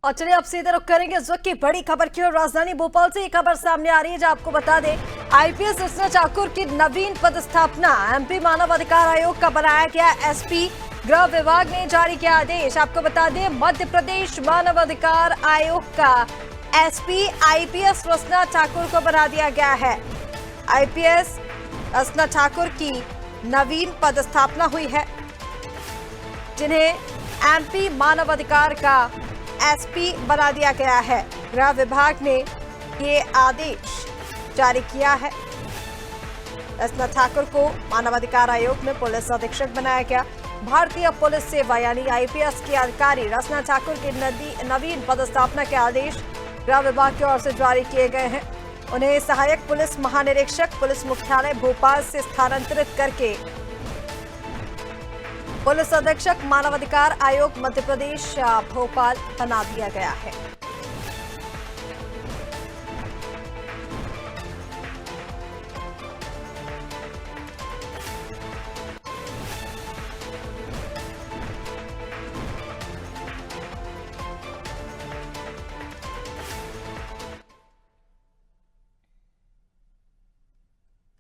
और चलिए अब सीधे रुख करेंगे इस वक्त की बड़ी खबर की ओर। राजधानी भोपाल से ये खबर सामने आ रही है, जो आपको बता दें आईपीएस रचना ठाकुर की नवीन पदस्थापना एमपी मानव अधिकार आयोग का बनाया गया एसपी। गृह विभाग ने जारी किया आदेश। आपको बता दें मध्य प्रदेश मानव अधिकार आयोग का एसपी आईपीएस रचना ठाकुर को बना दिया गया है। आईपीएस रचना ठाकुर की नवीन पदस्थापना हुई है, जिन्हें एमपी मानव अधिकार का एसपी बना दिया गया है। गृह विभाग ने ये आदेश जारी किया है। रचना ठाकुर को मानवाधिकार आयोग में पुलिस अधीक्षक बनाया गया। भारतीय पुलिस सेवा यानी आईपीएस की अधिकारी रचना ठाकुर की नवीन पदस्थापना के आदेश गृह विभाग की ओर से जारी किए गए हैं। उन्हें सहायक पुलिस महानिरीक्षक पुलिस मुख्यालय भोपाल से स्थानांतरित करके पुलिस अधीक्षक मानवाधिकार आयोग मध्य प्रदेश भोपाल बना दिया गया है।